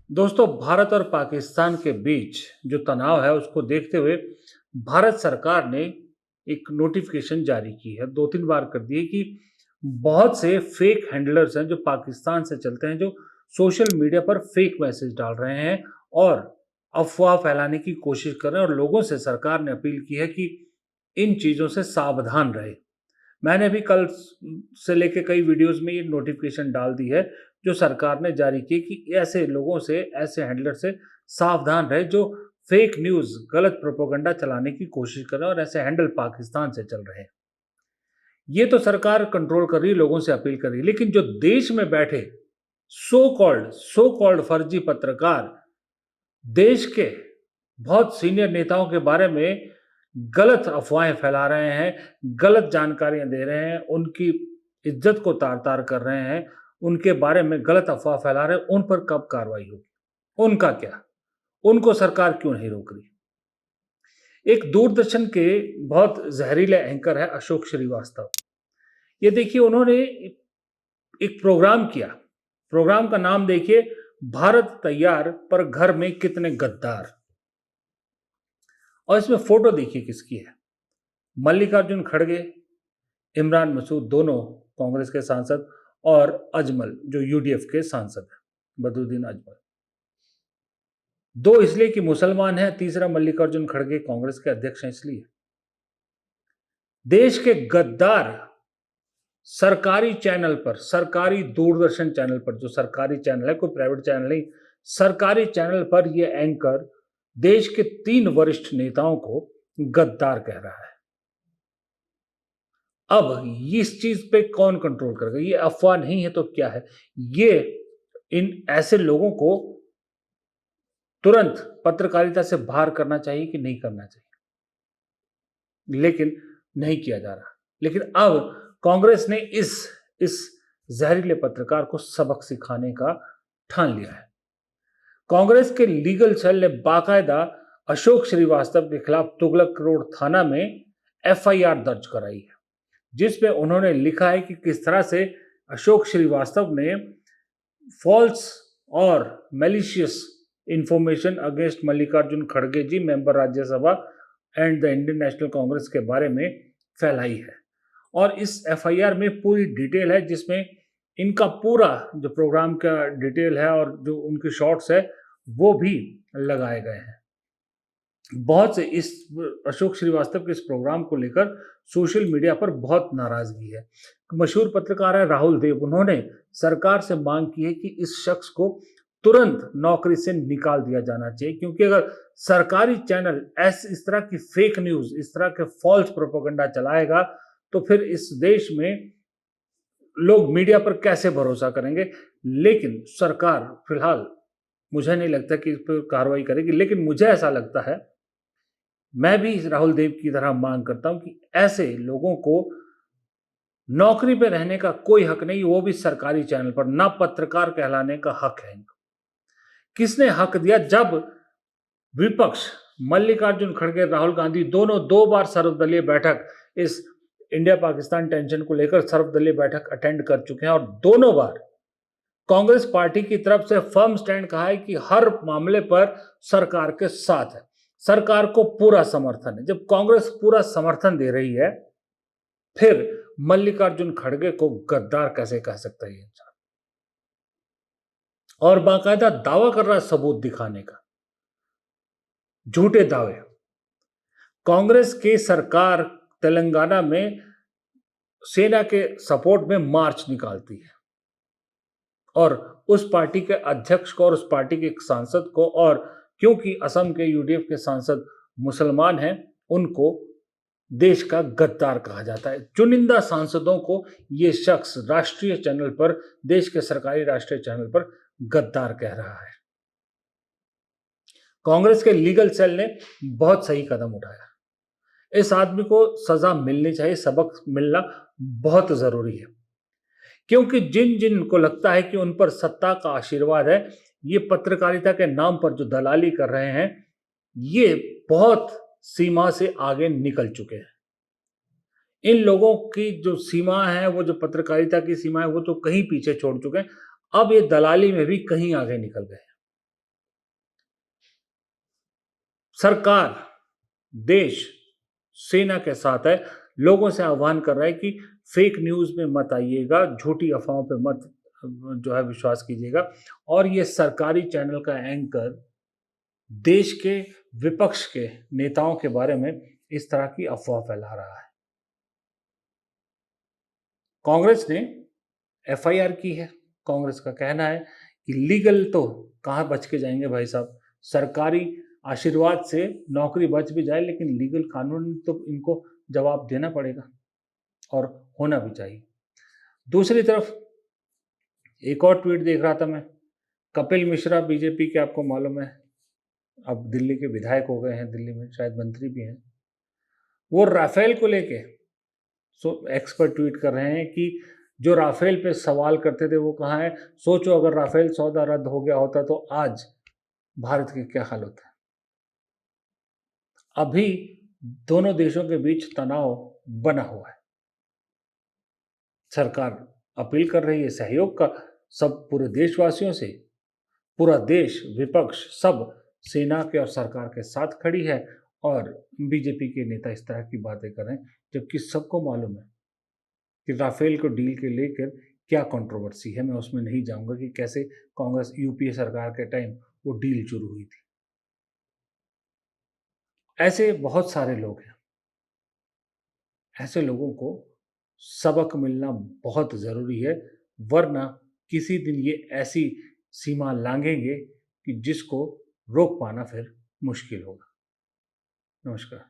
दोस्तों, भारत और पाकिस्तान के बीच जो तनाव है उसको देखते हुए भारत सरकार ने एक नोटिफिकेशन जारी की है, 2-3 बार कर दी है कि बहुत से फेक हैंडलर्स हैं जो पाकिस्तान से चलते हैं, जो सोशल मीडिया पर फेक मैसेज डाल रहे हैं और अफ़वाह फैलाने की कोशिश कर रहे हैं और लोगों से सरकार ने अपील की है कि इन चीज़ों से सावधान रहें। मैंने भी कल से लेके कई वीडियोज़ में ये नोटिफ़िकेशन डाल दी है, जो सरकार ने जारी की कि ऐसे लोगों से, ऐसे हैंडलर से सावधान रहें जो फ़ेक न्यूज़, गलत प्रोपेगेंडा चलाने की कोशिश कर रहे हैं और ऐसे हैंडल पाकिस्तान से चल रहे हैं। ये तो सरकार कंट्रोल कर रही है, लोगों से अपील कर रही है, लेकिन जो देश में बैठे सो कॉल्ड फर्जी पत्रकार देश के बहुत सीनियर नेताओं के बारे में गलत अफ़वाहें फैला रहे हैं, गलत जानकारियाँ दे रहे हैं, उनकी इज़्ज़त को तार-तार कर रहे हैं, उनके बारे में गलत अफ़वाह फैला रहे हैं, उन पर कब कार्रवाई होगी? उनका क्या? उनको सरकार क्यों नहीं रोक रही? एक दूरदर्शन के बहुत ज़हरीले एंकर है अशोक श्रीवास्तव। ये देखिए उन्होंने एक प्रोग्राम किया। प्रोग्राम का नाम देखिए, भारत तैयार पर घर में कितने गद्दार। और इसमें फ़ोटो देखिए किसकी है। मल्लिकार्जुन खड़गे, इमरान मसूद दोनों कांग्रेस के सांसद और अजमल जो यूडीएफ के सांसद हैं, बदरुद्दीन अजमल। 2 इसलिए कि मुसलमान हैं, तीसरा मल्लिकार्जुन खड़गे कांग्रेस के अध्यक्ष हैं इसलिए। देश के गद्दार सरकारी चैनल पर, सरकारी दूरदर्शन चैनल पर, जो सरकारी चैनल है, कोई प्राइवेट चैनल नहीं, सरकारी चैनल पर ये एंकर देश के 3 वरिष्ठ नेताओं को गद्दार कह रहा है। अब इस चीज़ पे कौन कंट्रोल करेगा? ये अफ़वाह नहीं है तो क्या है? ये इन ऐसे लोगों को तुरंत पत्रकारिता से बाहर करना चाहिए कि नहीं करना चाहिए? लेकिन नहीं किया जा रहा। लेकिन अब कांग्रेस ने इस ज़हरीले पत्रकार को सबक सिखाने का ठान लिया है। कांग्रेस के लीगल सेल ने बाकायदा अशोक श्रीवास्तव के खिलाफ तुगलक रोड थाना में एफआईआर दर्ज कराई है, जिसमें उन्होंने लिखा है कि किस तरह से अशोक श्रीवास्तव ने फॉल्स और मैलिशियस इंफॉर्मेशन अगेंस्ट मल्लिकार्जुन खड़गे ji, member Rajya Sabha and the Indian National Congress के बारे में फैलाई है। और इस एफआईआर में पूरी डिटेल है, जिसमें इनका पूरा जो प्रोग्राम का डिटेल है और जो उनके शॉर्ट्स है वो भी लगाए गए हैं। बहुत से इस अशोक श्रीवास्तव के इस प्रोग्राम को लेकर सोशल मीडिया पर बहुत नाराजगी है। मशहूर पत्रकार है राहुल देव, उन्होंने सरकार से मांग की है कि इस शख्स को तुरंत नौकरी से निकाल दिया जाना चाहिए, क्योंकि अगर सरकारी चैनल इस तरह की फेक न्यूज़, इस तरह के फॉल्स प्रोपेगेंडा चलाएगा, तो फिर इस देश में लोग मीडिया पर कैसे भरोसा करेंगे? लेकिन सरकार फिलहाल मुझे नहीं लगता कि इस पर कार्रवाई करेगी, लेकिन मुझे ऐसा लगता है, मैं भी राहुल देव की तरह मांग करता हूं कि ऐसे लोगों को नौकरी पे रहने का कोई हक नहीं, वो भी सरकारी चैनल पर, ना पत्रकार कहलाने का हक है इनको। किसने हक दिया? जब विपक्ष मल्लिकार्जुन खड़गे, राहुल गांधी दोनों 2 बार सर्वदलीय बैठक, इस इंडिया पाकिस्तान टेंशन को लेकर सर्वदलीय बैठक अटेंड कर चुके हैं और दोनों बार कांग्रेस पार्टी की तरफ से फर्म स्टैंड कहा है कि हर मामले पर सरकार के साथ है, सरकार को पूरा समर्थन है। जब कांग्रेस पूरा समर्थन दे रही है, फिर मल्लिकार्जुन खड़गे को गद्दार कैसे कह सकता है ये इंसान? और बाकायदा दावा कर रहा है सबूत दिखाने का, झूठे दावे। कांग्रेस की सरकार तेलंगाना में सेना के सपोर्ट में मार्च निकालती है और उस पार्टी के अध्यक्ष को और उस पार्टी के एक सांसद को, और क्योंकि असम के यूडीएफ के सांसद मुसलमान हैं, उनको देश का गद्दार कहा जाता है। चुनिंदा सांसदों को ये शख्स राष्ट्रीय चैनल पर, देश के सरकारी राष्ट्रीय चैनल पर गद्दार कह रहा है। कांग्रेस के लीगल सेल ने बहुत सही कदम उठाया। इस आदमी को सजा मिलनी चाहिए, सबक मिलना बहुत जरूरी है, क्योंकि जिन जिन को लगता है कि उन पर सत्ता का आशीर्वाद है, ये पत्रकारिता के नाम पर जो दलाली कर रहे हैं, ये बहुत सीमा से आगे निकल चुके हैं। इन लोगों की जो सीमा है, वो जो पत्रकारिता की सीमा है, वो तो कहीं पीछे छोड़ चुके हैं। अब ये दलाली में भी कहीं आगे निकल गए हैं। सरकार, देश, सेना के साथ है। लोगों से आह्वान कर रहा है कि फेक न्यूज़ में मत आइएगा, झूठी अफ़वाहों पे मत जो है विश्वास कीजिएगा। और ये सरकारी चैनल का एंकर देश के विपक्ष के नेताओं के बारे में इस तरह की अफ़वाह फैला रहा है। कांग्रेस ने एफआईआर की है। कांग्रेस का कहना है कि लीगल तो कहाँ बच के जाएंगे भाई साहब, सरकारी आशीर्वाद से नौकरी बच भी जाए लेकिन लीगल कानून तो इनको जवाब देना पड़ेगा और होना भी चाहिए। दूसरी तरफ एक और ट्वीट देख रहा था मैं, कपिल मिश्रा बीजेपी के, आपको मालूम है अब दिल्ली के विधायक हो गए हैं, दिल्ली में शायद मंत्री भी हैं। वो राफेल को लेके एक्स पर ट्वीट कर रहे हैं कि जो राफेल पे सवाल करते थे वो कहाँ है। सोचो अगर राफेल सौदा रद्द हो गया होता तो आज भारत की क्या हाल होता। अभी दोनों देशों के बीच तनाव बना हुआ है। सरकार अपील कर रही है सहयोग का सब पूरे देशवासियों से। पूरा देश, विपक्ष सब सेना के और सरकार के साथ खड़ी है और बीजेपी के नेता इस तरह की बातें कर रहे हैं, जबकि सबको मालूम है कि राफेल को डील के लेकर क्या कंट्रोवर्सी है। मैं उसमें नहीं जाऊंगा कि कैसे कांग्रेस यूपीए सरकार के टाइम वो डील शुरू हुई थी। ऐसे बहुत सारे लोग हैं। ऐसे लोगों को सबक मिलना बहुत ज़रूरी है, वरना किसी दिन ये ऐसी सीमा लांघेंगे कि जिसको रोक पाना फिर मुश्किल होगा। नमस्कार।